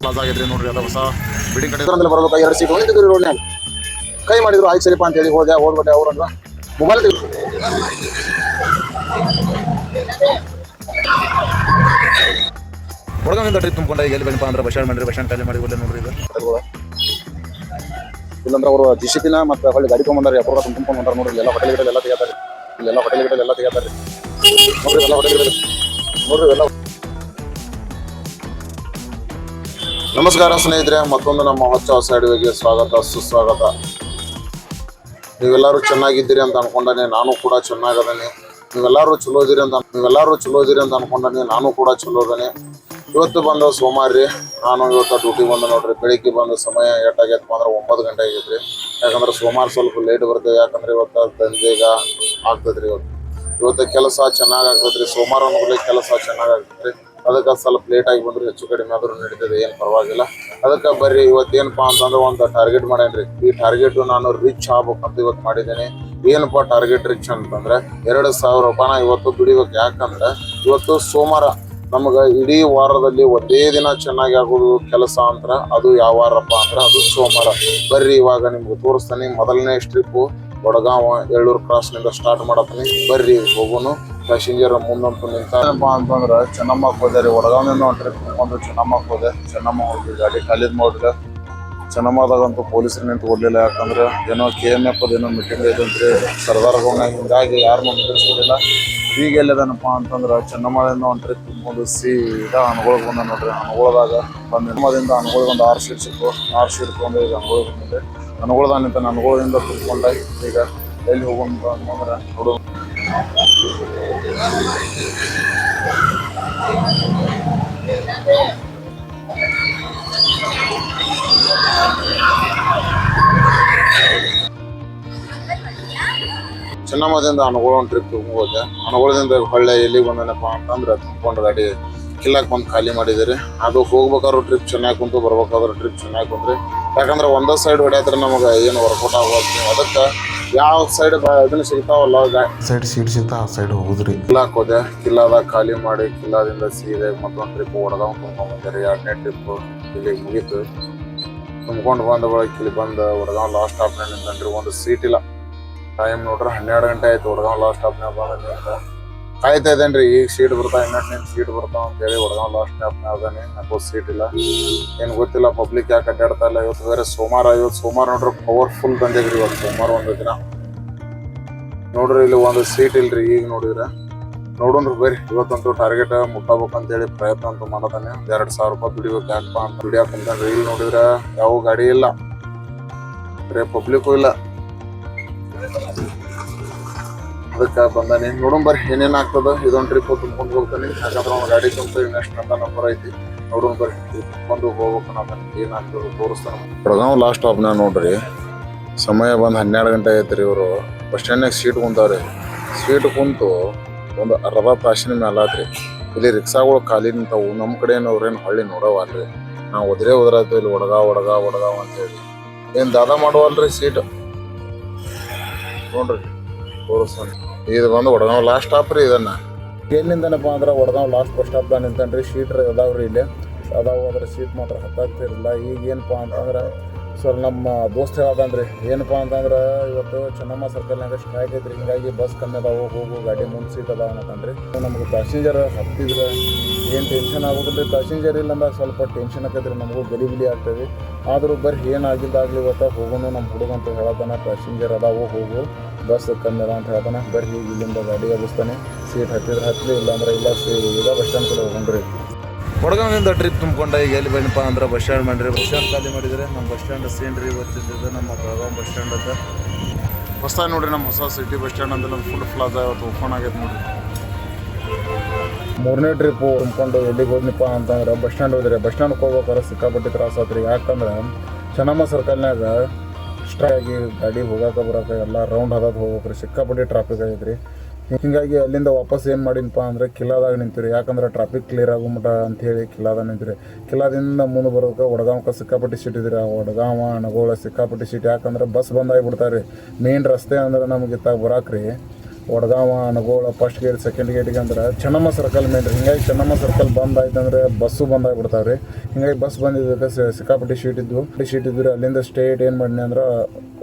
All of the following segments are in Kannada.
ಪ್ಲಾಜಾ ಆಗಿದ್ರಿ ನೋಡ್ರಿ. ಅದ ಹೊಸ ಬಿಲ್ಡಿಂಗ್ ಕಡೆ ಬರಬೇಕು. 2 ಸೀಟ್ ಹೊಂದಿದ್ರಿ ರೋಡ್ನ್ಯಾಗ ಕೈ ಮಾಡಿದ್ರು ಆಯ್ತು ಸರಿಪಾ ಅಂತ ಹೇಳಿ ಹೋಗ್ಬಿಟ್ಟೆ. ಅವ್ರಂದ್ರ ಮೊಬೈಲ್ ಒಳಗಿಂದ ಟ್ರಿಪ್ ತುಂಬಿಕೊಂಡ ಎಲ್ಲಿ ಬಂದಪ್ಪ ಅಂದ್ರೆ ಬಸ್ ಸ್ಟ್ಯಾಂಡ್ ಖಾಲಿ ಮಾಡಿ ನೋಡ್ರಿ. ಇದು ಇಲ್ಲಂದ್ರೆ ಅವರು ಜಿಸಿಪಿನ ಮತ್ತು ಹೊಳ್ಳಿ ಗಾಡಿ ತೊಗೊಂಡ್ಬಂದಾರೆ. ಅಪ್ಪ ತುಂಬ್ಕೊಂಡು ಬಂದಾರೆ ನೋಡ್ರಿ. ಎಲ್ಲ ಹೋಟೆಲ್ ಎಲ್ಲ ತೆಗಿತಾರೆ. ಇಲ್ಲೆಲ್ಲ ಹೋಟೆಲ್ ಎಲ್ಲ ತೆಗಿತಾರೆ ನೋಡ್ರಿ. ಎಲ್ಲ ಹೋಟೆಲ್ ನೋಡ್ರಿ ಎಲ್ಲ. ನಮಸ್ಕಾರ ಸ್ನೇಹಿತರೆ, ಮತ್ತೊಂದು ನಮ್ಮ ಹೊಸ ಅಡಿಗೆಗೆ ಸ್ವಾಗತ ಸುಸ್ವಾಗತ. ನೀವೆಲ್ಲರೂ ಚೆನ್ನಾಗಿದ್ದೀರಿ ಅಂತ ಅನ್ಕೊಂಡಾನೆ, ನಾನು ಕೂಡ ಚೆನ್ನಾಗದೇನೆ. ನೀವೆಲ್ಲರೂ ಚಲೋ ಇದ್ದೀರಿ ಅಂತ ಅನ್ಕೊಂಡಾನೆ, ನಾನು ಕೂಡ ಚಲೋ ಅದೇನೆ. ಇವತ್ತು ಬಂದ ಸೋಮವಾರ ರೀ. ನಾನು ಇವತ್ತು ಡ್ಯೂಟಿ ಬಂದ ನೋಡ್ರಿ. ಬೆಳಿಗ್ಗೆ ಬಂದ ಸಮಯ ಎಷ್ಟಾಗೈತಪ್ಪ ಅಂದ್ರೆ 9 ಗಂಟೆ ಆಗೈತ್ರಿ. ಯಾಕಂದ್ರೆ ಸೋಮವಾರ ಸ್ವಲ್ಪ ಲೇಟ್ ಬರ್ತೇವೆ. ಯಾಕಂದ್ರೆ ಇವತ್ತು ದಂಧೆಗ ಆಗ್ತದ್ರಿ. ಇವತ್ತು ಕೆಲಸ ಚೆನ್ನಾಗಿ ಆಗ್ತದ್ರಿ. ಸೋಮವಾರ ಅನ್ನೋದ್ರಲ್ಲಿ ಕೆಲಸ ಚೆನ್ನಾಗಿ ಆಗ್ತದ್ರಿ. ಅದಕ್ಕೆ ಸ್ವಲ್ಪ ಲೇಟ್ ಆಗಿ ಬಂದ್ರೆ ಹೆಚ್ಚು ಕಡಿಮೆ ಆದ್ರೂ ನಡೀತದೆ, ಏನು ಪರವಾಗಿಲ್ಲ. ಅದಕ್ಕೆ ಬರ್ರಿ ಇವತ್ತೇನಪ್ಪ ಅಂತಂದ್ರೆ ಒಂದು ಟಾರ್ಗೆಟ್ ಮಾಡೇನ್ರಿ. ಈ ಟಾರ್ಗೆಟ್ ನಾನು ರಿಚ್ ಆಗ್ಬೇಕಂತ ಇವತ್ತು ಮಾಡಿದ್ದೇನೆ. ಏನಪ್ಪ ಟಾರ್ಗೆಟ್ ರಿಚ್ ಅಂತಂದ್ರೆ 2,000 ರೂಪಾಯಿನ ಇವತ್ತು ದುಡಿಬೇಕು. ಯಾಕಂದ್ರೆ ಇವತ್ತು ಸೋಮವಾರ. ನಮಗೆ ಇಡೀ ವಾರದಲ್ಲಿ ಒಂದೇ ದಿನ ಚೆನ್ನಾಗಿ ಆಗೋದು ಕೆಲಸ ಅಂದ್ರೆ ಅದು ಯಾವ ವಾರಪ್ಪ ಅಂದ್ರೆ ಅದು ಸೋಮವಾರ. ಬರ್ರಿ ಇವಾಗ ನಿಮ್ಗೆ ತೋರಿಸ್ತಾನೆ. ಮೊದಲನೇ ಸ್ಟ್ರಿಪ್ಪು ವಡಗಾಂವ ಎಳ್ಳೂರು ಕ್ರಾಸ್ನಿಂದ ಸ್ಟಾರ್ಟ್ ಮಾಡತ್ತೀನಿ. ಬರ್ರಿ ಹೋಗೋನು. ಪ್ಯಾಸೆಂಜರ್ ಮುಂದಂತೂ ನಿಂತಪ್ಪ ಅಂತಂದ್ರೆ ಚೆನ್ನಮ್ಮಕ್ಕೆ ಹೋದೆ ರೀ. ವಡಗಾಂವಿಂದ ಒಂದು ಟ್ರಿಪ್ ಒಂದು ಚೆನ್ನಮ್ಮಕ್ಕೆ ಹೋದೆ. ಚೆನ್ನಮ್ಮ ಹೋಗಿ ಗಾಡಿ ಖಾಲಿದ್ ನೋಡ್ರಿ. ಚೆನ್ನಮ್ಮದಾಗಂತೂ ಪೊಲೀಸರು ನಿಂತು ಕೊಡಲಿಲ್ಲ. ಯಾಕಂದ್ರೆ ಏನೋ KMF ಏನೋ ಮೀಟಿಂಗ್ ಐತಂತ್ರಿ ಸರ್ದಾರ್ ಗೌನ. ಹಿಂಗಾಗಿ ಯಾರನ್ನೂ ನಿಂತಿರ್ಸೋದಿಲ್ಲ. ಈಗ ಎಲ್ಲದನಪ್ಪ ಅಂತಂದ್ರೆ ಚೆನ್ನಮ್ಮದಿಂದ ಒಂದು ಟ್ರಿಪ್ ತುಂಬಿಕೊಂಡು ಸೀದಾ ಅನ್ಗೊಳಗೆ ಬಂದ ನೋಡ್ರಿ. ಅನ್ಗೊಳದಾಗ ಚೆನ್ನಮ್ಮದಿಂದ ಅನ್ಗೊಳಗೆ ಒಂದು 6 ಸೀಟ್ ಸಿಕ್ಕು. 6 ಸೀಟ್ ತೊಗೊಂಡು ಈಗ ಅನ್ಗೊಳಗೆ ಬಂದಿದೆ. ಅನ್ಗೊಳದಾಗ ನಿಂತ ಅನ್ಗೊಳದಿಂದ ತುಂಬಿಕೊಂಡ ಈಗ ಎಲ್ಲಿ ಹೋಗೋಣ ಅಂತಂದ್ರೆ ನೋಡು. ಚೆನ್ನಮ್ಮದಿಂದ ಅನುಗುಳ ಒಂದು ಟ್ರಿಪ್ ಹೋದೆ. ಅನುಗುಳದಿಂದ ಹೊಳ್ಳೆ ಎಲ್ಲಿಗೆ ಬಂದನಪ್ಪ ಅಂತಂದ್ರೆ ತುಂಬಿಕೊಂಡು ಗಾಡಿ ಕಿಲ್ಲಾಕ್ ಬಂದು ಖಾಲಿ ಮಾಡಿದಿರಿ. ಅದು ಹೋಗ್ಬೇಕಾದ್ರೂ ಟ್ರಿಪ್ ಚೆನ್ನಾಗಿ ಕುಂತು ಬರ್ಬೇಕಾದ್ರೂ ಟ್ರಿಪ್ ಚೆನ್ನಾಗಿ ಕುಂತ್ರಿ. ಯಾಕಂದ್ರೆ ಒಂದೇ ಸೈಡ್ ಹೊಡ್ಯಾತ್ರ ನಮಗೆ ಏನು ವರ್ಕೌಟ್ ಆಗೋದ್ರಿ. ಅದಕ್ಕೆ ಯಾವ ಸೈಡ್ ಇದನ್ನ ಸಿಗ್ತಾವಲ್ಲ ಸೈಡ್ ಸೀಟ್ ಸಿಗ್ತಾ ಆ ಸೈಡ್ ಹೋಗುದ್ರಿ. ಕಿಲ್ಲಾಕ್ ಹೋದೆ. ಕಿಲ್ಲಾದಾಗ ಖಾಲಿ ಮಾಡಿ ಕಿಲ್ಲಾದಿಂದ ಸೀದೆ ಮತ್ತೊಂದು ಟ್ರಿಪ್ ವಡಗಾಂವ್ ತುಂಬ್ಕೊಂಡು ಬಂದಿರಿ. 2ನೇ ಟ್ರಿಪ್ ಇಲ್ಲಿಗೆ ಮುಗೀತು. ತುಂಬ್ಕೊಂಡು ಬಂದ ಬಳಿಕ ಇಲ್ಲಿ ಬಂದು ವಡಗಾಂವ್ ಲಾಸ್ಟ್ ಸ್ಟಾಪ್ನಾಗ ನಿಂತನ್ರಿ. ಒಂದು ಸೀಟ್ ಇಲ್ಲ. ಟೈಮ್ ನೋಡ್ರಿ 12 ಗಂಟೆ ಆಯ್ತು. ವಡಗಾಂವ್ ಲಾಸ್ಟ್ ಸ್ಟಾಪ್ನಾಗ ಬಂದ ಕಾಯ್ತಾ ಇದ್ದೇನ್ರಿ. ಈಗ ಸೀಟ್ ಬರ್ತಾವ, ಇನ್ನೊಂದು ಸೀಟ್ ಬರ್ತಾವ ಅಂತೇಳಿ ವಡಗಾಂವ್ ಲಾಸ್ಟ್ ಸ್ಟಾಪ್ನಾಗ ಅದಾನೆ. ಯಾಕೋ ಸೀಟ್ ಇಲ್ಲ. ಏನು ಗೊತ್ತಿಲ್ಲ ಪಬ್ಲಿಕ್ ಯಾಕೆ ಅಡ್ಡಾಡ್ತಾ ಇಲ್ಲ. ಇವತ್ತು ಬೇರೆ ಸೋಮವಾರ. ಇವತ್ತು ಸೋಮವಾರ ನೋಡ್ರಿ ಪವರ್ಫುಲ್ ಬಂದಿದ್ರಿ. ಇವತ್ತು ಸೋಮವಾರ ಒಂದು ದಿನ ನೋಡ್ರಿ. ಇಲ್ಲಿ ಒಂದು ಸೀಟ್ ಇಲ್ರಿ. ಈಗ ನೋಡಿದ್ರೆ ನೋಡೋಣ್ರಿ ಬರ್ರಿ. ಇವತ್ತಂತೂ ಟಾರ್ಗೆಟ್ ಮುಟ್ಟಬೇಕಂತೇಳಿ ಪ್ರಯತ್ನ ಅಂತೂ ಮಾಡೋದಾನೆ. 2,000 ರೂಪಾಯಿ ದುಡಿಬೇಕು. ಯಾಕಪ್ಪ ಅಂತ ದುಡಿಯಾಕ ಕುಂತಾನ್ರಿ. ಇಲ್ಲಿ ನೋಡಿದ್ರೆ ಯಾವ ಗಾಡಿ ಇಲ್ಲ, ಬರೇ ಪಬ್ಲಿಕ್ಕು ಇಲ್ಲ. ಅದಕ್ಕೆ ಬಂದಾನೆ. ನೋಡೋಣ ಬರ್ರಿ ಏನೇನು ಆಗ್ತದ. ಇದೊಂದು ಟ್ರಿಪ್ ತುಂಬ್ಕೊಂಡು ಹೋಗ್ತಾನೆ. ಯಾಕಂದ್ರೆ ಅವ್ನು ಗಾಡಿ ತುಂಬ ನೆಕ್ಸ್ಟ್ ಅಂತ ನಂಬರ್ ಐತಿ. ನೋಡೋಣ ಬರ್ರಿ ತುಂಬ್ಕೊಂಡು ಹೋಗ್ಬೇಕು. ನಾನು ಏನಾಗ್ತದೆ ತೋರಿಸ್ತಾನೆ. ವಡಗಾಂವ್ ಲಾಸ್ಟ್ ಸ್ಟಾಪ್ನಾಗ ನೋಡ್ರಿ ಸಮಯ ಬಂದು 12 ಗಂಟೆ ಐತ್ರಿ. ಇವರು ಬಸ್ ಸ್ಟ್ಯಾಂಡ್ನಾಗ ಸೀಟ್ ಕುಂತಾವ್ರಿ. ಸೀಟ್ ಕುಂತು ಒಂದು ಅರ್ಧ ತಾಸಿನ ಮೇಲೆ ಆತ್ರಿ. ಇಲ್ಲಿ ರಿಕ್ಷಾಗಳು ಖಾಲಿ ನಿಂತಾವು. ನಮ್ಮ ಕಡೆ ಅವ್ರೇನು ಹಳ್ಳಿ ನೋಡವಲ್ರಿ. ನಾವು ಒದ್ರಾಯ್ತು ಇಲ್ಲಿ ವಡಗಾವ್ ಅಂತೇಳಿ ಏನು ದಾದ ಮಾಡುವಲ್ರಿ ಸೀಟ್. ನೋಡ್ರಿ ತೋರಿಸ್ತಾನೆ. ಇದು ಬಂದು ವಡಗಾಂವ್ ಲಾಸ್ಟ್ ಸ್ಟಾಪ್ ರೀ. ಇದನ್ನ ಎಲ್ಲಿಂದನಪ್ಪ ಅಂದ್ರೆ ವಡಗಾಂವ್ ಲಾಸ್ಟ್ ಬಸ್ ಸ್ಟಾಪ್ದಾಗ ನಿಂತನ್ರಿ. ಸೀಟ್ ಅದಾವ್ರಿ ಇಲ್ಲಿ ಅದಾವು. ಅದ್ರ ಸೀಟ್ ಮಾತ್ರ ಹತ್ತಾಗ್ತಿರಲಿಲ್ಲ. ಈಗ ಏನಪ್ಪ ಅಂತಂದ್ರೆ ಸರ್ ನಮ್ಮ ದೋಸ್ತ ಹೇಳದನ್ರಿ. ಏನಪ್ಪ ಅಂತಂದ್ರೆ ಇವತ್ತು ಚೆನ್ನಮ್ಮ ಸರ್ಕಲ್ನಾಗ ಸ್ಟ್ರೈಕ್ ಐತ್ರಿ. ಹಿಂಗಾಗಿ ಬಸ್ ಕಮ್ಮಿ ಅದಾವು. ಹೋಗು ಗಾಡಿ ಮುಂದೆ ಸೀಟ್ ಅದಾವ ಅನ್ನಕಂದ್ರಿ. ನಮ್ಗೆ ಪ್ಯಾಸೆಂಜರ್ ಹತ್ತಿದ್ರೆ ಏನು ಟೆನ್ಷನ್ ಆಗೋದಿಲ್ಲ. ಪ್ಯಾಸೆಂಜರ್ ಇಲ್ಲ ಅಂದ್ರೆ ಸ್ವಲ್ಪ ಟೆನ್ಷನ್ ಆಕೈತ್ರಿ. ನಮಗೂ ಗಲಿ ಆಗ್ತದೆ. ಆದರೂ ಬರ್ರಿ ಏನಾಗಿದ್ದಾಗಲಿ ಇವತ್ತು ಹೋಗೋನು. ನಮ್ಮ ಹುಡುಗ ಅಂತ ಹೇಳತಾನೆ ಪ್ಯಾಸೆಂಜರ್ ಅದಾವು ಹೋಗು ಬಸ್ ಕಮ್ಮಿ ಅದ ಅಂತ ಹೇಳ್ತಾನೆ. ಬರ್ರಿ ಈಗ ಇಲ್ಲಿಂದ ಗಾಡಿ ಎಬ್ಬಿಸ್ತಾನೆ. ಸೀಟ್ ಹತ್ತಿದ್ರೆ ಹತ್ತಲಿ, ಇಲ್ಲಾಂದ್ರೆ ಇಲ್ಲ. ಈಗ ಬಸ್ ಸ್ಟ್ಯಾಂಡ್ ಕಡೆ ಹೋಗೋಣ್ರಿ. ವಡಗಾಂವಿಂದ ಟ್ರಿಪ್ ತುಂಬಿಕೊಂಡ ಈಗ ಎಲ್ಲಿ ಬಂದಪ್ಪ ಅಂದ್ರೆ ಬಸ್ ಸ್ಟ್ಯಾಂಡ್ ಮಾಡ್ರಿ. ಬಸ್ ಸ್ಟ್ಯಾಂಡ್ ಖಾಲಿ ಮಾಡಿದರೆ ನಮ್ಮ ಬಸ್ ಸ್ಟ್ಯಾಂಡ್ ಸೀನ್ರಿ ಇವತ್ತಿದ್ದು ನಮ್ಮ ಬೆಳಗಾವಿ ಬಸ್ ಸ್ಟ್ಯಾಂಡ್ ಅಂತ ಹೊಸದಾಗಿ ನೋಡ್ರಿ. ನಮ್ಮ ಹೊಸ ಸಿಟಿ ಬಸ್ ಸ್ಟ್ಯಾಂಡ್ ಅಂತ ನಮ್ಮ ಫುಲ್ ಪ್ಲಾಜಾ ಇವತ್ತು ಓಪನ್ ಆಗೈತೆ ನೋಡ್ರಿ. 3ನೇ ಟ್ರಿಪ್ಪು ತುಂಬಿಕೊಂಡು ಎಲ್ಲಿಗೆ ಹೋದ್ನಪ್ಪ ಅಂತಂದ್ರೆ ಬಸ್ ಸ್ಟ್ಯಾಂಡ್ ಹೋದ್ರಿ. ಬಸ್ ಸ್ಟ್ಯಾಂಡ್ಗೆ ಹೋಗ್ಬೇಕಾದ್ರೆ ಸಿಕ್ಕಾಪಟ್ಟೆ ತ್ರಾಸ ಆತ್ರಿ. ಯಾಕಂದ್ರೆ ಚೆನ್ನಮ್ಮ ಸರ್ಕಲ್ನಾಗ ಸ್ಟ್ರೈಕ್ ಆಗಿ ಗಾಡಿ ಹೋಗಾಕ ಬರೋಕೆ ಎಲ್ಲ ರೌಂಡ್ ಹದದು ಹೋಗ್ಬೇಕ್ರಿ. ಸಿಕ್ಕಾಪಟ್ಟೆ ಟ್ರಾಫಿಕ್ ಆಗೈತ್ರಿ. ಹಿಂಗಾಗಿ ಅಲ್ಲಿಂದ ವಾಪಸ್ ಏನು ಮಾಡಿನಪ್ಪ ಅಂದರೆ ಕಿಲ್ಲಾದಾಗ ನಿಂತೀರಿ. ಯಾಕಂದ್ರೆ ಟ್ರಾಫಿಕ್ ಕ್ಲಿಯರ್ ಆಗುಮಟ ಅಂಥೇಳಿ ಕಿಲ್ಲಾದಾಗ ನಿಂತೀರಿ. ಕಿಲ್ಲಾದಿಂದ ಮುಂದೆ ಬರೋಕೆ ವಡಗಾಂವ್ಕ ಸಿಕ್ಕಾಪಟ್ಟಿ ಸೀಟ್ ಇದ್ರಿ. ವಡಗಾಂವ ಅನಗೋಳ ಸಿಕ್ಕಾಪಟ್ಟಿ ಸೀಟ್. ಯಾಕಂದ್ರೆ ಬಸ್ ಬಂದಾಗಿಬಿಡ್ತಾರೆ ರೀ. ಮೇನ್ ರಸ್ತೆ ಅಂದ್ರೆ ನಮಗೆ ಇತ್ತಾಗ ಬರಾಕ್ರಿ ವಡಗಾಂವ ಅನಗೋಳ ಫಸ್ಟ್ ಗೇಟ್ ಸೆಕೆಂಡ್ ಗೇಟಿಗೆ ಅಂದ್ರೆ ಚೆನ್ನಮ್ಮ ಸರ್ಕಲ್ ಮೇನ್ ರೀ. ಹಿಂಗಾಗಿ ಚೆನ್ನಮ್ಮ ಸರ್ಕಲ್ ಬಂದ್ ಆಯ್ತು ಅಂದ್ರೆ ಬಸ್ಸು ಬಂದಾಗ್ಬಿಡ್ತಾವೆ ರೀ. ಹಿಂಗಾಗಿ ಬಸ್ ಬಂದಿದ್ದಕ್ಕೆ ಸಿಕ್ಕಾಪಟ್ಟಿ ಶೀಟ್ ಇದ್ದು ರೀ. ಅಲ್ಲಿಂದ ಸ್ಟೇಟ್ ಏನು ಮಾಡಿನಿ ಅಂದ್ರೆ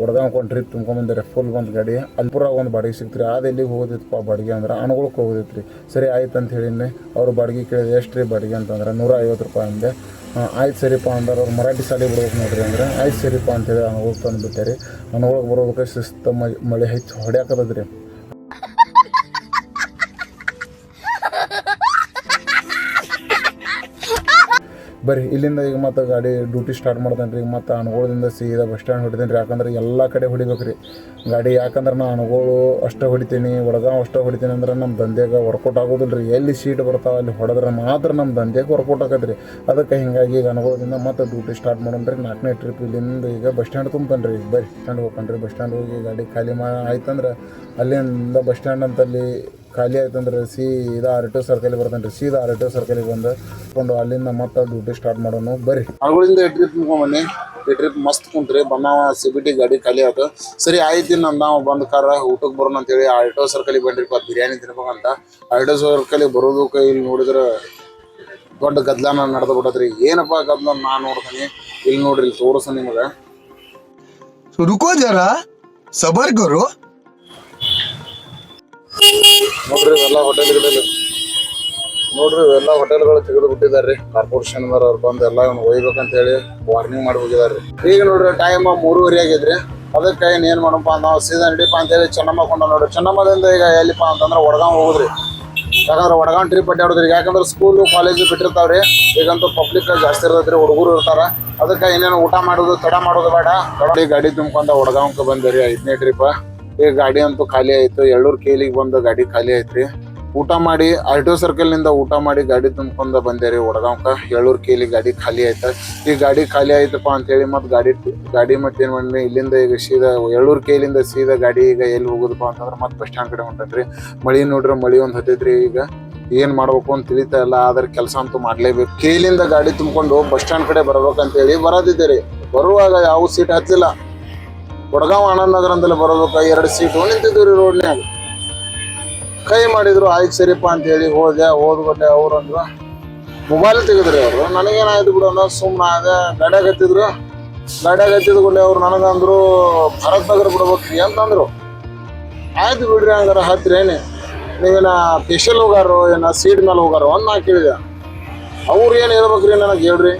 ವಡಗಾಂವ್ಗೆ ಒಂದು ಟ್ರಿಪ್ ತುಂಬ್ಕೊಂಬಂದಿರಿ ಫುಲ್ ಒಂದು ಗಾಡಿ. ಅಲ್ಪುರಾಗ ಒಂದು ಬಾಡಿಗೆ ಸಿಕ್ತು ರೀ. ಅದು ಎಲ್ಲಿಗೆ ಹೋಗೋದಿತ್ತಪ್ಪ ಬಾಡಿಗೆ ಅಂದ್ರೆ ಅನಗೋಳಕ್ಕೆ ಹೋಗೋದಿತ್ತು ರೀ. ಸರಿ ಆಯ್ತು ಅಂತ ಹೇಳಿನಿ. ಅವ್ರು ಬಾಡಿಗೆ ಕೇಳಿದೆ ಎಷ್ಟು ರೀ ಬಾಡಿಗೆ ಅಂತಂದ್ರೆ 150 ರೂಪಾಯಿ ಅಂದೆ. ಆಯ್ತು ಸರಿಪ್ಪ ಅಂದ್ರೆ ಅವ್ರು ಮರಾಠಿ ಶಾಲೆ ಬಿಡ್ಬೇಕು ನೋಡ್ರಿ ಅಂದ್ರೆ ಆಯ್ತು ಸರಿಪ್ಪ ಅಂತೇಳಿ ಅನಗೋಳಕ್ಕೆ ತಂದುಬಿಟ್ಟೆ ರೀ. ಅನಗೋಳಕ್ಕೆ ಬರೋದಕ್ಕೆ ಶಿಸ್ತು ಮಳೆ ಹೆಚ್ಚು ಹೊಡ್ಯಾಕತ್ತದ್ರಿ. ಬರ್ರಿ ಇಲ್ಲಿಂದ ಈಗ ಮತ್ತೆ ಗಾಡಿ ಡ್ಯೂಟಿ ಸ್ಟಾರ್ಟ್ ಮಾಡ್ತೇನೆ ರೀ. ಮತ್ತು ಅನಗೋಳದಿಂದ ಸೀದಾ ಬಸ್ ಸ್ಟ್ಯಾಂಡ್ ಹೊಡಿತೇನೆ ರೀ. ಯಾಕಂದ್ರೆ ಎಲ್ಲ ಕಡೆ ಹೊಡಿಬೇಕು ರೀ ಗಾಡಿ. ಯಾಕಂದ್ರೆ ನಾನು ಅನಗೋಳು ಅಷ್ಟೇ ಹೊಡಿತೀನಿ, ವಡಗಾಂವ್ ಅಷ್ಟೇ ಹೊಡಿತೀನಿ ಅಂದ್ರೆ ನಮ್ಮ ದಂಧೆಗೆ ವರ್ಕೌಟ್ ಆಗೋದಿಲ್ಲ ರೀ. ಎಲ್ಲಿ ಸೀಟ್ ಬರ್ತಾವೆ ಅಲ್ಲಿ ಹೊಡೆದ್ರೆ ಮಾತ್ರ ನಮ್ಮ ದಂಧೆಗೆ ವರ್ಕೌಟ್ ಆಗತ್ತೆ ರೀ. ಅದಕ್ಕೆ ಹಿಂಗಾಗಿ ಈಗ ಅನಗೋಳದಿಂದ ಮತ್ತೆ ಡ್ಯೂಟಿ ಸ್ಟಾರ್ಟ್ ಮಾಡೋಣ ರೀ. 4ನೇ ಟ್ರಿಪ್ ಇಲ್ಲಿಂದ ಈಗ ಬಸ್ ಸ್ಟ್ಯಾಂಡ್ ತುಂಬ್ತಾನೆ ರೀ. ಬರ್ರಿ ಸ್ಟ್ಯಾಂಡ್ ಹೋಗ್ತಾನೆ ರೀ. ಬಸ್ ಸ್ಟ್ಯಾಂಡ್ ಹೋಗಿ ಗಾಡಿ ಖಾಲಿ ಆಯ್ತಂದ್ರೆ ಅಲ್ಲಿಂದ ಬಸ್ ಸ್ಟ್ಯಾಂಡ್ ಅಂತಲ್ಲಿ ಖಾಲಿ ಆಯ್ತಂದ್ರೆ ಸೀದಾ ಆರ್.ಟಿ.ಒ ಸರ್ಕಲಿಗೆ ಬರ್ತಾನೆ ರೀ. ಸೀದಾ ಆರ್.ಟಿ.ಒ ಸರ್ಕಲಿಗೆ ಬಂದು ಅಲ್ಲಿಂದ ಮತ್ತೆ ಡ್ಯೂಟಿ ಸ್ಟಾರ್ಟ್ ಮಾಡೋಣ. ಬರ್ರಿ ಅನಗೋಳಿಂದ ಟ್ರಿಪ್ ತುಂಬ್ಕೊಂಬನ್ನಿ. ಈ ಟ್ರಿಪ್ ಮಸ್ತ್ ಕುಂತ್ರಿ. ಬಂದಾವ CBT ಗಾಡಿ ಖಾಲಿ ಆಯ್ತು. ಸರಿ ಆಯ್ತು ನಾವು ಬಂದ ಕಾರ ಊಟಕ್ಕೆ ಬರೋಣ ಅಂತೇಳಿ ಆರ್.ಟಿ.ಒ ಸರ್ಕಲಿಗೆ ಬಂದ್ರಿಪ್ಪ ಬಿರಿಯಾನಿ ತಿನ್ಬೇಕಂತ. ಆರ್.ಟಿ.ಒ ಸರ್ಕಲಿಗೆ ಬರೋದಕ್ಕೆ ಇಲ್ಲಿ ನೋಡಿದ್ರೆ ದೊಡ್ಡ ಗದ್ಲಾನ ನಡೆದು ಬಿಟ್ಟದ್ರಿ. ಏನಪ್ಪ ಗದ್ಲ ನಾನು ನೋಡ್ತೀನಿ. ಇಲ್ಲಿ ನೋಡ್ರಿ, ಇಲ್ಲಿ ತೋರಿಸ ನಿಮಗೆ. रुको जरा सबर करो. ನೋಡ್ರಿ ಇವೆಲ್ಲ ಹೋಟೆಲ್ಗಳು ತೆಗೆದು ಬಿಟ್ಟಿದ್ದಾರೆ. ಕಾರ್ಪೊರೇಷನ್ ಅವ್ರು ಬಂದು ಎಲ್ಲ ಒಯ್ಬೇಕಂತ ಹೇಳಿ ವಾರ್ನಿಂಗ್ ಮಾಡಿ ಹೋಗಿದಾರೆ. ಈಗ ನೋಡ್ರಿ ಟೈಮ್ 3:30 ಆಗಿದ್ರಿ. ಅದಕ್ಕೆ ಏನ್ ಮಾಡಪ್ಪ ನಾವು ಸೀದಾ ನಡಿಪ ಅಂತೇಳಿ ಚೆನ್ನಮ್ಮ ಕೊಂಡ ನೋಡ್ರಿ. ಚೆನ್ನಮ್ಮದಿಂದ ಈಗ ಎಲ್ಲಿಪ್ಪ ಅಂತಂದ್ರೆ ವಡಗಾಂವ್ ಹೋಗುದ್ರಿ. ಯಾಕಂದ್ರೆ ವಡಗಾಂವ್ ಟ್ರಿಪ್ ಅಡ್ಡಾಡೋದ್ರಿ. ಯಾಕಂದ್ರೆ ಸ್ಕೂಲು ಕಾಲೇಜು ಬಿಟ್ಟಿರ್ತಾವ್ರಿ. ಈಗಂತೂ ಪಬ್ಲಿಕ್ ಜಾಸ್ತಿ ಇರ್ತೈತ್ರಿ, ಹುಡುಗರು ಇರ್ತಾರ. ಅದಕ್ಕೆ ಏನೇನು ಊಟ ಮಾಡೋದು ತಡ ಮಾಡೋದು ಬೇಡ. ಗಾಡಿ ತುಂಬ್ಕೊಂಡ ವಡಗಾಂವ್ಗೆ ಬಂದಿರಿ 5ನೇ ಟ್ರಿಪ್. ಈಗ ಗಾಡಿ ಅಂತೂ ಖಾಲಿ ಆಯ್ತು. ಎಳ್ಳೂರು ಕೇಲಿಗೆ ಬಂದು ಗಾಡಿ ಖಾಲಿ ಐತ್ರಿ. ಊಟ ಮಾಡಿ ಆರ್.ಟಿ.ಒ ಸರ್ಕಲ್ನಿಂದ ಊಟ ಮಾಡಿ ಗಾಡಿ ತುಂಬ್ಕೊಂಡ ಬಂದೇರಿ ವಡಗಾಂವ್ಕ. ಎಳ್ಳೂರು ಕೇಲಿ ಗಾಡಿ ಖಾಲಿ ಆಯ್ತು. ಈ ಗಾಡಿ ಖಾಲಿ ಆಯ್ತಪ್ಪ ಅಂತೇಳಿ ಮತ್ತೆ ಗಾಡಿ ಮತ್ತೆ ಏನ್ ಮಾಡಿ ಇಲ್ಲಿಂದ ಈಗ ಸೀದಾ ಎಳ್ಳೂರು ಕೇಲಿಂದ ಸೀದಾ ಗಾಡಿ ಈಗ ಎಲ್ಲಿ ಹೋಗುದಪ್ಪ ಅಂತಂದ್ರೆ ಮತ್ತೆ ಬಸ್ ಸ್ಟ್ಯಾಂಡ್ ಕಡೆ ಹೊಂಟನ್ರಿ. ಮಳಿ ನೋಡ್ರಿ, ಮಳಿ ಒಂದು ಹತ್ತೈತ್ರಿ. ಈಗ ಏನ್ ಮಾಡ್ಬೇಕು ಅಂತ ತಿಳಿತಾ ಇಲ್ಲ. ಆದ್ರೆ ಕೆಲಸ ಅಂತೂ ಮಾಡ್ಲೇಬೇಕು. ಕೇಲಿಂದ ಗಾಡಿ ತುಂಬ್ಕೊಂಡು ಬಸ್ ಸ್ಟ್ಯಾಂಡ್ ಕಡೆ ಬರ್ಬೇಕಂತೇಳಿ ಬರೋದಿದ್ದೀರಿ. ಬರುವಾಗ ಯಾವ ಸೀಟ್ ಹತ್ತಿಲ್ಲ. ವಡಗಾಂವ್ ಆನಂದ್ ನಗರ ಅಂತಲ್ಲಿ ಬರೋದಕ್ಕೆ 2 ಸೀಟು ನಿಂತಿದ್ದೀವಿ ರೋಡ್ನ್ಯಾಗ. ಕೈ ಮಾಡಿದ್ರು ಆಯ್ತು ಸರಿಪ್ಪ ಅಂತ ಹೇಳಿ ಹೋದ್ಬಿಟ್ಟೆ. ಅವ್ರಂದ್ರು ಮೊಬೈಲ್ ತೆಗೆದ್ರಿ ಅವರು. ನನಗೇನಾಯ್ತು ಬಿಡು ಅನ್ನೋ ಸುಮ್ಮನೆ ಅದೇ ಗಾಡಿಯಾಗ ಹತ್ತಿದ್ಕೊಂಡೆ. ಅವ್ರು ನನಗಂದ್ರು ಭರತ್ ನಗರ ಬಿಡ್ಬೇಕ್ರಿ ಅಂತಂದ್ರು. ಆಯ್ತು ಬಿಡ್ರಿ ಹಂಗಾರ ಹತ್ತಿರ ಏನೇ ನೀವೇನ ಸ್ಪೆಷಲ್ ಹೋಗಾರೋ ಏನ ಸೀಟ್ ಮೇಲೆ ಹೋಗಾರೋ ಅಂತ ನಾ ಕೇಳಿದೆ. ಅವ್ರು ಏನು ಹೇಳ್ಬೇಕ್ರಿ ನನಗೆ ಹೇಳ್ರಿ.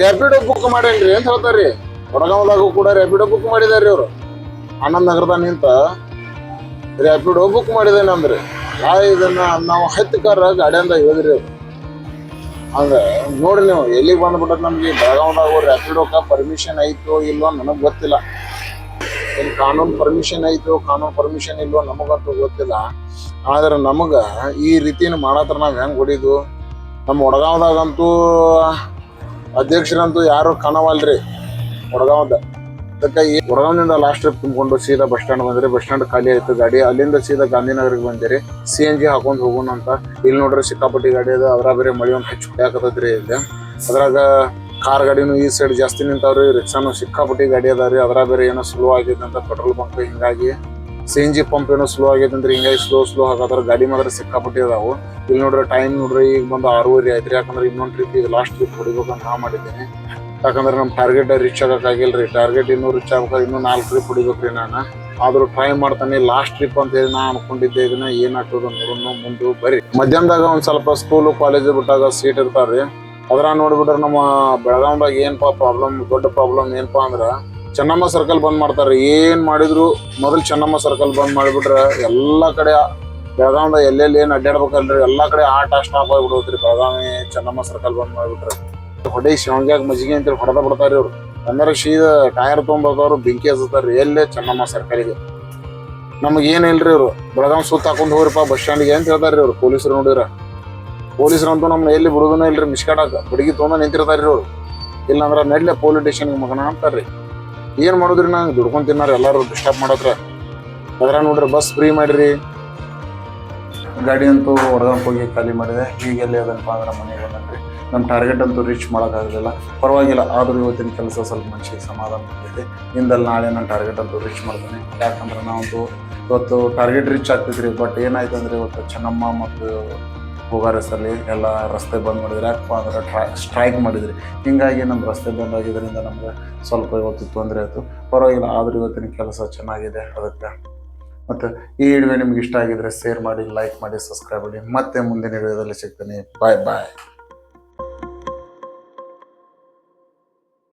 ರ್ಯಾಪಿಡೋ ಬುಕ್ ಮಾಡೇನ್ರಿ ಅಂತ ಹೇಳ್ತಾರ್ರಿ. ವಡಗಾಂವ್ದಾಗೂ ಕೂಡ ರ್ಯಾಪಿಡೋ ಬುಕ್ ಮಾಡಿದಾರ್ರಿ ಅವರು. ಆನಂದ್ ನಗರದಾಗ ನಿಂತ ರ್ಯಾಪಿಡೋ ಬುಕ್ ಮಾಡಿದ್ದೇನೆ ಅಂದ್ರೆ ಇದನ್ನ ನಾವು ಹತ್ತಿಕಾರ ಗಾಡಿಯಿಂದ ಹೇಳಿದ್ರಿ. ಹಂಗ ನೋಡ್ರಿ ನೀವು ಎಲ್ಲಿಗೆ ಬಂದ್ಬಿಟ್ಟದ್ ನಮ್ಗೆ. ಬೆಳಗಾವ್ದಾಗ ರ್ಯಾಪಿಡೋಕ ಪರ್ಮಿಷನ್ ಐತೋ ಇಲ್ವೋ ನನಗೆ ಗೊತ್ತಿಲ್ಲ. ಏನು ಕಾನೂನು ಪರ್ಮಿಷನ್ ಐತೋ ಪರ್ಮಿಷನ್ ಇಲ್ವೋ ನಮಗಂತೂ ಗೊತ್ತಿಲ್ಲ. ಆದ್ರೆ ನಮಗ ಈ ರೀತಿನ ಮಾಡತ್ರ ನಾವ್ ಹೆಂಗ್ ಹೊಡಿದು. ನಮ್ಮ ವಡಗಾಂವ್ದಾಗಂತೂ ಅಧ್ಯಕ್ಷರಂತೂ ಯಾರು ಕಾಣವಲ್ರಿ ವಡಗಾಂವ್ದ. ಅದಕ್ಕೆ ಈ ವಡಗಾಂವ್ನಿಂದ ಲಾಸ್ಟ್ ಟ್ರಿಪ್ ತುಂಬಿಕೊಂಡು ಸೀದಾ ಬಸ್ ಸ್ಟ್ಯಾಂಡ್ ಬಂದ್ರಿ. ಬಸ್ ಸ್ಟ್ಯಾಂಡ್ ಖಾಲಿ ಆಯ್ತು ಗಾಡಿ. ಅಲ್ಲಿಂದ ಸೀದಾ ಗಾಂಧಿನಗರಿಗೆ ಬಂದಿರಿ. CNG ಹಾಕೊಂಡು ಹೋಗೋಣ ಅಂತ. ಇಲ್ಲಿ ನೋಡ್ರಿ ಸಿಕ್ಕಾಪಟ್ಟಿ ಗಾಡಿ ಅದ. ಅದ್ರಾಗ ಬೇರೆ ಮಳಿ ಒಂದು ಹೆಚ್ಚು ಹೊಡ್ಯಾಕತ್ತದ್ರಿ. ಇಲ್ಲಿ ಅದ್ರಾಗ ಕಾರ್ ಗಾಡಿನೂ ಈ ಸೈಡ್ ಜಾಸ್ತಿ ನಿಂತಾವ್ರಿ. ರಿಕ್ಷಾನು ಸಿಕ್ಕಾಪಟ್ಟಿ ಗಾಡಿ ಅದಾವ್ರಿ. ಅದ್ರಾಗ ಬೇರೆ ಏನೋ ಸ್ಲೋ ಆಗೈತೆ ಅಂತ ಪೆಟ್ರೋಲ್ ಬಂಕ್. ಹಿಂಗಾಗಿ CNG ಪಂಪ್ ಏನೋ ಸ್ಲೋ ಆಗೈತೆ ಅಂದ್ರೆ ಹಿಂಗಾಗಿ ಸ್ಲೋ ಹಾಕತ್ತಾರ. ಗಾಡಿ ಮಾತ್ರ ಸಿಕ್ಕಾಪಟ್ಟಿ ಅದಾವು. ಇಲ್ಲಿ ನೋಡ್ರಿ ಟೈಮ್ ನೋಡ್ರಿ ಈಗ ಬಂದು 6:30 ಆಯ್ತ್ರಿ. ಯಾಕಂದ್ರೆ ಇನ್ನೊಂದು ಟ್ರಿಪ್ ಈಗ ಲಾಸ್ಟ್ ಟ್ರಿಪ್ ಹೊಡಿಬೇಕಂತ ನಾ ಮಾಡಿದ್ದೀನಿ. ಯಾಕಂದ್ರೆ ನಮ್ಮ ಟಾರ್ಗೆಟ್ ರೀಚ್ ಆಗಕ್ಕಾಗಿಲ್ರಿ. ಟಾರ್ಗೆಟ್ ಇನ್ನೂ ರೀಚ್ ಆಗ್ಬೇಕಾದ್ರೆ ಇನ್ನೂ 4 ಟ್ರಿಪ್ ಹೊಡಿಬೇಕ್ರಿ ನಾನು. ಆದ್ರೂ ಟ್ರೈ ಮಾಡ್ತಾನೆ ಲಾಸ್ಟ್ ಟ್ರಿಪ್ ಅಂತ ಹೇಳಿ ನಾ ಅನ್ಕೊಂಡಿದ್ದೆ. ಇದನ್ನ ಏನಾಗ್ತದ ನೋಡೋಣ ಮುಂದೆ ಬರ್ರಿ. ಮಧ್ಯಾಹ್ನದಾಗ ಒಂದ್ ಸ್ವಲ್ಪ ಸ್ಕೂಲು ಕಾಲೇಜು ಬಿಟ್ಟಾಗ ಸೀಟ್ ಇರ್ತಾವ್ರಿ. ಅದ್ರ ನೋಡ್ಬಿಟ್ರೆ ನಮ್ಮ ಬೆಳಗಾವ್ದಾಗ ಏನಪ್ಪಾ ಪ್ರಾಬ್ಲಮ್, ದೊಡ್ಡ ಪ್ರಾಬ್ಲಮ್ ಏನಪ್ಪಾ ಅಂದ್ರ ಚೆನ್ನಮ್ಮ ಸರ್ಕಲ್ ಬಂದ್ ಮಾಡ್ತಾರ್ರಿ. ಏನ್ ಮಾಡಿದ್ರು ಮೊದಲು ಚೆನ್ನಮ್ಮ ಸರ್ಕಲ್ ಬಂದ್ ಮಾಡಿಬಿಟ್ರೆ ಎಲ್ಲಾ ಕಡೆ ಬೆಳಗಾವ್ದಾಗ ಎಲ್ಲೆಲ್ಲಿ ಏನ್ ಅಡ್ಡಾಡ್ಬೇಕಲ್ರಿ ಎಲ್ಲಾ ಕಡೆ ಸ್ಟಾಪ್ ಆಗಿಬಿಡೋದ್ರಿ. ಬೆಳಗಾವಿ ಚೆನ್ನಮ್ಮ ಸರ್ಕಲ್ ಬಂದ್ ಮಾಡಿಬಿಟ್ರೆ ಹೊಡೆ ಶಿವಂಗ್ಯಾಗ ಮಜ್ಜಿಗೆ ಅಂತೇಳಿ ಹೊಡೆದ ಬಿಡ್ತಾರ್ರಿ ಅವ್ರು. ಅಂದ್ರೆ ಸೀದಾ ಟೈರ್ ತೊಗೊಂಬರ್ದವ್ರು ಬೆಂಕಿ ಹಚ್ತಾರ್ರಿ ಎಲ್ಲೇ ಚೆನ್ನಮ್ಮ ಸರ್ಕಲ್ಗೆ. ನಮಗ್ ಏನಿಲ್ರಿ ಇವ್ರು ಬೆಳಗಾವ್ ಸುತ್ತ ಹಾಕೊಂಡ್ ಹೋಗ್ರಿಪ್ಪ ಬಸ್ ಸ್ಟ್ಯಾಂಡ್ಗೆ ಅಂತ ಹೇಳ್ತಾರ್ರಿ ಅವ್ರು. ಪೊಲೀಸರು ನೋಡಿರ ಪೊಲೀಸರಂತೂ ನಮ್ನ ಎಲ್ಲಿ ಬಿಡುದನ ಇಲ್ರಿ. ಮಿಸ್ಕಾಡಾಕ ಬಡಗಿ ತೊಗೊಂಡ್ ನಿಂತಿರ್ತಾರ್ರಿ ಅವ್ರು. ಇಲ್ಲಾಂದ್ರ ನಡ್ಲೆ ಪೊಲೀಸ್ ಸ್ಟೇಷನ್ಗೆ ಮಗನ ಅಂತಾರ್ರಿ. ಏನ್ ಮಾಡುದ್ರಿ ನಂಗೆ ದುಡ್ಕೊಂಡ್ ತಿನ್ನಾರ ಎಲ್ಲಾರು ಡಿಸ್ಟರ್ಬ್ ಮಾಡತ್ರ. ಅದ್ರ ನೋಡ್ರಿ ಬಸ್ ಫ್ರೀ ಮಾಡ್ರಿ. ಗಾಡಿ ಅಂತೂ ಹೊರಗಂಗೆ ಹೋಗಿ ಖಾಲಿ ಮಾಡಿದೆ. ಈಗ ಎಲ್ಲಿ ಅದನಪ್ಪ ಅಂದ್ರೆ ಮನೆಗೆ ಬಂದ್ರಿ. ನಮ್ಮ ಟಾರ್ಗೆಟ್ ಅಂತೂ ರೀಚ್ ಮಾಡೋಕ್ಕಾಗಲಿಲ್ಲ. ಪರವಾಗಿಲ್ಲ, ಆದರೂ ಇವತ್ತಿನ ಕೆಲಸ ಸ್ವಲ್ಪ ಮನಸ್ಸಿಗೆ ಸಮಾಧಾನ ಬಂದಿದೆ. ಇಂದಲ್ಲಿ ನಾಳೆ ನಾನು ಟಾರ್ಗೆಟ್ ಅಂತೂ ರೀಚ್ ಮಾಡ್ತೀನಿ. ಯಾಕಂದ್ರೆ ನಾವು ಇವತ್ತು ಟಾರ್ಗೆಟ್ ರೀಚ್ ಆಗ್ತಿದ್ರಿ. ಬಟ್ ಏನಾಯ್ತು ಅಂದರೆ ಇವತ್ತು ಚೆನ್ನಮ್ಮ ಮತ್ತು ಹೋಗಾರಸಲ್ಲಿ ಎಲ್ಲ ರಸ್ತೆ ಬಂದ್ ಮಾಡಿದ್ರು. ಯಾಕಪ್ಪ ಅಂದ್ರೆ ಸ್ಟ್ರೈಕ್ ಮಾಡಿದ್ರಿ. ಹಿಂಗಾಗಿ ನಮ್ಮ ರಸ್ತೆ ಬಂದ್ ಆಗಿದ್ದರಿಂದ ನಮ್ಗೆ ಸ್ವಲ್ಪ ಇವತ್ತು ತೊಂದರೆ ಆಯಿತು. ಪರವಾಗಿಲ್ಲ, ಆದರೂ ಇವತ್ತಿನ ಕೆಲಸ ಚೆನ್ನಾಗಿದೆ. ಅದಕ್ಕೆ ಮತ್ತು ಈ ವಿಡಿಯೋ ನಿಮ್ಗೆ ಇಷ್ಟ ಆಗಿದ್ರೆ ಶೇರ್ ಮಾಡಿ, ಲೈಕ್ ಮಾಡಿ, ಸಬ್ಸ್ಕ್ರೈಬ್ ಮಾಡಿ. ಮತ್ತೆ ಮುಂದಿನ ವಿಡಿಯೋದಲ್ಲಿ ಸಿಗ್ತೀನಿ. ಬಾಯ್ ಬಾಯ್.